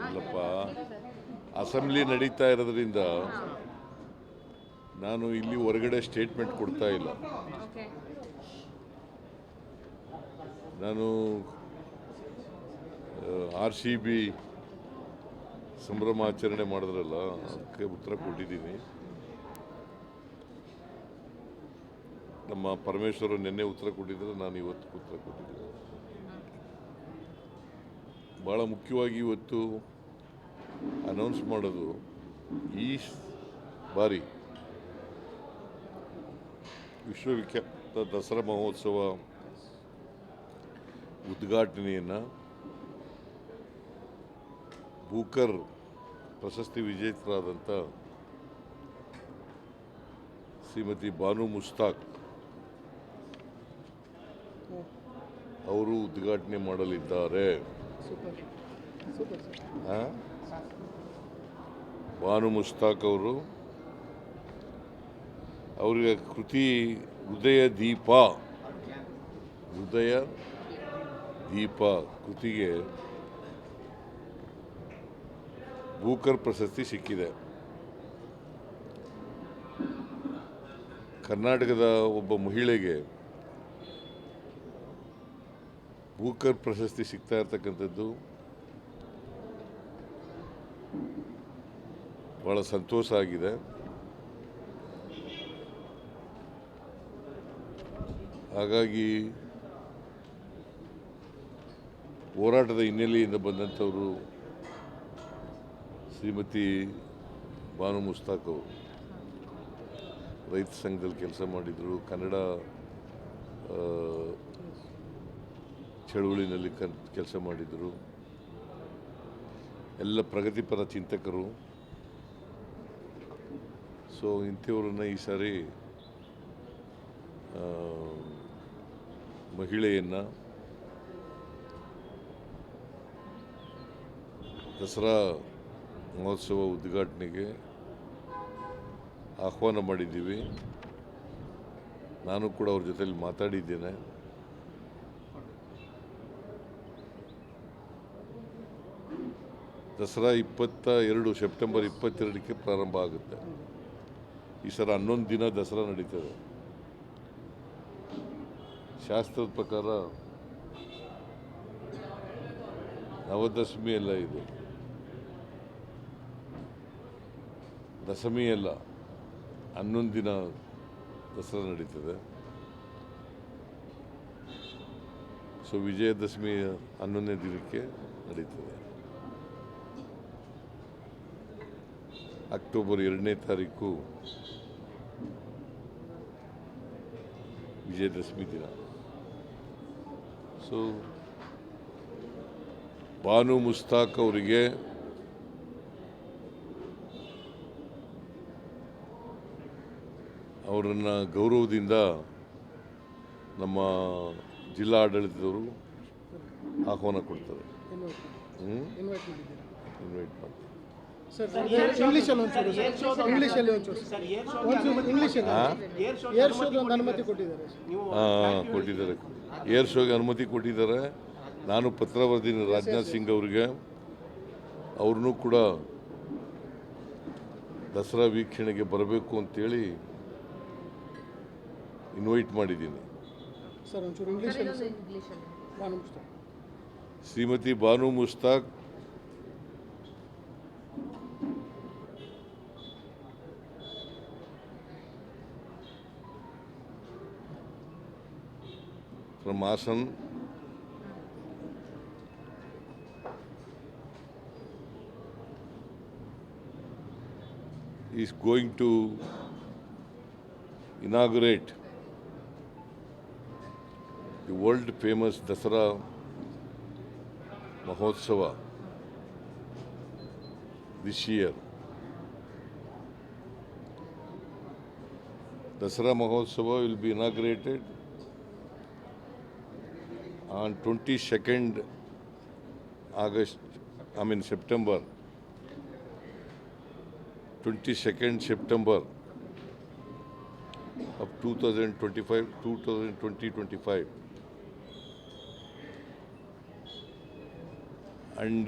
ಇಲ್ಲಪ್ಪ, ಅಸೆಂಬ್ಲಿ ನಡೀತಾ ಇರೋದ್ರಿಂದ ನಾನು ಇಲ್ಲಿ ಹೊರಗಡೆ ಸ್ಟೇಟ್ಮೆಂಟ್ ಕೊಡ್ತಾ ಇಲ್ಲ. ನಾನು RCB ಸಂಭ್ರಮಾಚರಣೆ ಮಾಡಿದ್ರಲ್ಲ, ಅದಕ್ಕೆ ಉತ್ತರ ಕೊಟ್ಟಿದ್ದೀನಿ. ನಮ್ಮ ಪರಮೇಶ್ವರ ನಿನ್ನೆ ಉತ್ತರ ಕೊಟ್ಟಿದ್ರೆ, ನಾನು ಇವತ್ತು ಉತ್ತರ ಕೊಟ್ಟಿದ್ದೀನಿ. ಭಾಳ ಮುಖ್ಯವಾಗಿ ಇವತ್ತು ಅನೌನ್ಸ್ ಮಾಡೋದು, ಈ ಬಾರಿ ವಿಶ್ವವಿಖ್ಯಾತ ದಸರಾ ಮಹೋತ್ಸವ ಉದ್ಘಾಟನೆಯನ್ನು ಬೂಕರ್ ಪ್ರಶಸ್ತಿ ವಿಜೇತರಾದಂಥ ಶ್ರೀಮತಿ ಬಾನು ಮುಸ್ತಾಕ್ ಅವರು ಉದ್ಘಾಟನೆ ಮಾಡಲಿದ್ದಾರೆ. ಬಾನು ಮುಸ್ತಾಕ್ ಅವರು, ಅವರಿಗೆ ಕೃತಿ ಹೃದಯ ದೀಪ ಕೃತಿಗೆ ಬೂಕರ್ ಪ್ರಶಸ್ತಿ ಸಿಕ್ಕಿದೆ. ಕರ್ನಾಟಕದ ಒಬ್ಬ ಮಹಿಳೆಗೆ ಬೂಕರ್ ಪ್ರಶಸ್ತಿ ಸಿಗ್ತಾ ಇರ್ತಕ್ಕಂಥದ್ದು ಭಾಳ ಸಂತೋಷ ಆಗಿದೆ. ಹಾಗಾಗಿ ಹೋರಾಟದ ಹಿನ್ನೆಲೆಯಿಂದ ಬಂದಂಥವರು ಶ್ರೀಮತಿ ಬಾನು ಮುಸ್ತಾಕ್ ಅವರು ರೈತ ಸಂಘದಲ್ಲಿ ಕೆಲಸ ಮಾಡಿದರು, ಕನ್ನಡ ಚಳುವಳಿನಲ್ಲಿ ಕೆಲಸ ಮಾಡಿದರು, ಎಲ್ಲ ಪ್ರಗತಿಪರ ಚಿಂತಕರು. ಸೊ ಇಂಥವ್ರನ್ನ ಈ ಸಾರಿ ಮಹಿಳೆಯನ್ನು ದಸರಾ ಮಹೋತ್ಸವ ಉದ್ಘಾಟನೆಗೆ ಆಹ್ವಾನ ಮಾಡಿದ್ದೀವಿ. ನಾನು ಕೂಡ ಅವ್ರ ಜೊತೆಲಿ ಮಾತಾಡಿದ್ದೇನೆ. ದಸರಾ ಸೆಪ್ಟೆಂಬರ್ 22ಕ್ಕೆ ಪ್ರಾರಂಭ ಆಗುತ್ತೆ. ಈ ಸಲ 11 ದಿನ ದಸರಾ ನಡೀತದೆ. ಶಾಸ್ತ್ರದ ಪ್ರಕಾರ ನವದಶಮಿ ಎಲ್ಲ ಇದೆ, ದಶಮಿ ಎಲ್ಲ 11 ದಿನ ದಸರಾ ನಡೀತದೆ. ಸೊ ವಿಜಯದಶಮಿ 11ನೇ ದಿನಕ್ಕೆ ನಡೀತದೆ. ಅಕ್ಟೋಬರ್ 2ನೇ ತಾರೀಕು ವಿಜಯದಶಮಿ ದಿನ. ಸೊ ಬಾನು ಮುಸ್ತಾಕ್ ಅವರಿಗೆ ಅವರನ್ನು ಗೌರವದಿಂದ ನಮ್ಮ ಜಿಲ್ಲಾ ಆಡಳಿತದವರು ಆಹ್ವಾನ ಕೊಡ್ತಾರೆ. ಇನ್ವೈಟ್ ಮಾಡ್ತಾರೆ. ಕೊಟ್ಟಿದ್ದಾರೆ. ಏರ್ ಶೋಗೆ ಅನುಮತಿ ಕೊಟ್ಟಿದ್ದಾರೆ. ನಾನು ಪತ್ರ ಬರೆದಿದ್ದೀನಿ ರಾಜನಾಥ್ ಸಿಂಗ್ ಅವರಿಗೆ. ಅವ್ರನ್ನೂ ಕೂಡ ದಸರಾ ವೀಕ್ಷಣೆಗೆ ಬರಬೇಕು ಅಂತೇಳಿ ಇನ್ವೈಟ್ ಮಾಡಿದ್ದೀನಿ. Shrimati Banu Mushtaq from Assam, is going to inaugurate the world famous Dasara Mahotsava this year. Dasara Mahotsava will be inaugurated on 22nd September 22nd September of 2025. and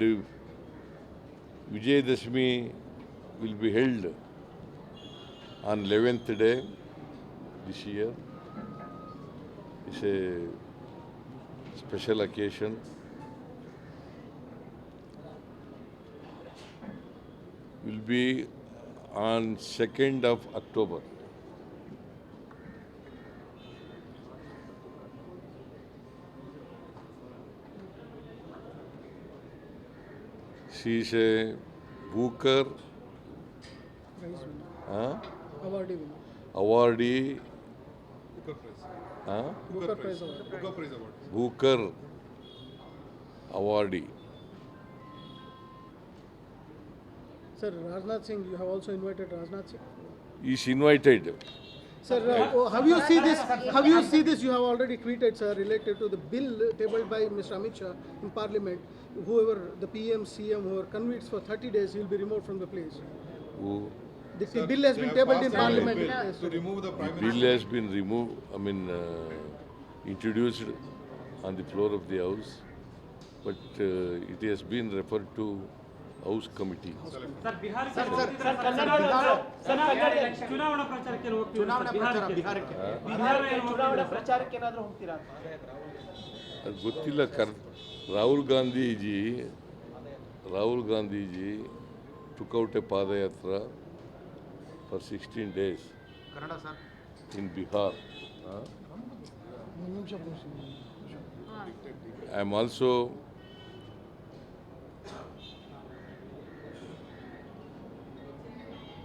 Vijayadashmi will be held on 11th day this year. It's a special occasion. Will be on 2nd of October. She is a Booker Prize winner. awardee, Booker Prize. huh? Booker Prize Award. Booker Prize Award. Booker awardee. Sir, Rajnath Singh, you have also invited Rajnath Singh. Is invited. Sir, how you see this? How you see this? You have already tweeted, sir, related to the bill tabled by Mr. Amit Shah in Parliament. Whoever the PM, CM, who are convicts for 30 days, he will be removed from the place. Who The bill has been tabled in Parliament. To remove the Prime bill has been removed, introduced on the floor of the House, but it has been referred to House Committee. Sir ಬಿಹಾರಕ್ಕೆ ಚುನಾವಣಾ ಪ್ರಚಾರಕ್ಕೆ ಹೋಗ್ತೀವಿ ಚುನಾವಣಾ ಪ್ರಚಾರಕ್ಕೆ ಏನಾದರೂ ಹೋಗ್ತೀರಾ ಅದು ಗೊತ್ತಿಲ್ಲ. Rahul Gandhiji took out a Padayatra for 16 days in Bihar. I am also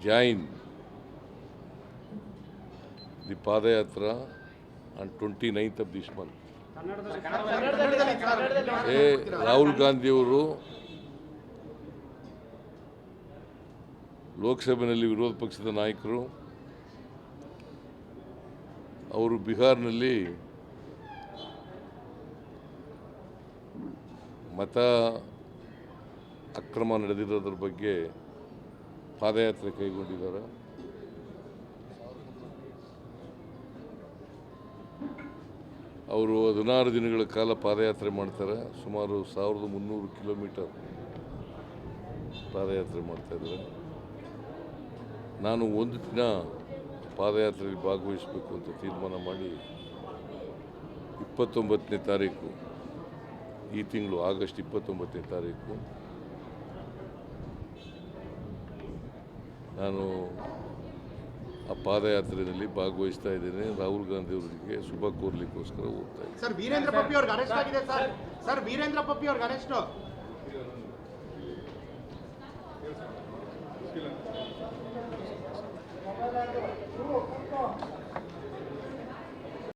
join the Padayatra on 29th of this month. Rahul ಗಾಂಧಿಯವರು ಲೋಕಸಭೆಯಲ್ಲಿ ವಿರೋಧ ಪಕ್ಷದ ನಾಯಕರು, ಅವರು ಬಿಹಾರ್ನಲ್ಲಿ ಮತ ಅಕ್ರಮ ನಡೆದಿರೋದ್ರ ಬಗ್ಗೆ ಪಾದಯಾತ್ರೆ ಕೈಗೊಂಡಿದ್ದಾರೆ. ಅವರು 16 ದಿನಗಳ ಕಾಲ ಪಾದಯಾತ್ರೆ ಮಾಡ್ತಾರೆ. ಸುಮಾರು 1300 ಕಿಲೋಮೀಟರ್ ಪಾದಯಾತ್ರೆ ಮಾಡ್ತಾಯಿದ್ದಾರೆ. ನಾನು ಒಂದು ದಿನ ಪಾದಯಾತ್ರೆಯಲ್ಲಿ ಭಾಗವಹಿಸಬೇಕು ಅಂತ ತೀರ್ಮಾನ ಮಾಡಿ 29ನೇ ತಾರೀಕು, ಈ ತಿಂಗಳು ಆಗಸ್ಟ್ 29ನೇ ತಾರೀಕು ನಾನು ಆ ಪಾದಯಾತ್ರೆಯಲ್ಲಿ ಭಾಗವಹಿಸ್ತಾ ಇದ್ದೇನೆ. ರಾಹುಲ್ ಗಾಂಧಿ ಅವರಿಗೆ ಶುಭ ಕೋರ್ಲಿಕ್ಕೋಸ್ಕರ ಹೋಗ್ತಾ ಇದ್ದೀನಿ. ಸರ್ ವೀರೇಂದ್ರ ಪಪ್ಪಿ ಅವ್ರಿಗೆ ಅರೆಸ್ಟ್ ಆಗಿದೆ ಸರ್. ವೀರೇಂದ್ರ ಪಪ್ಪಿ ಅವ್ರಿಗೆ ಅರೆಸ್ಟ್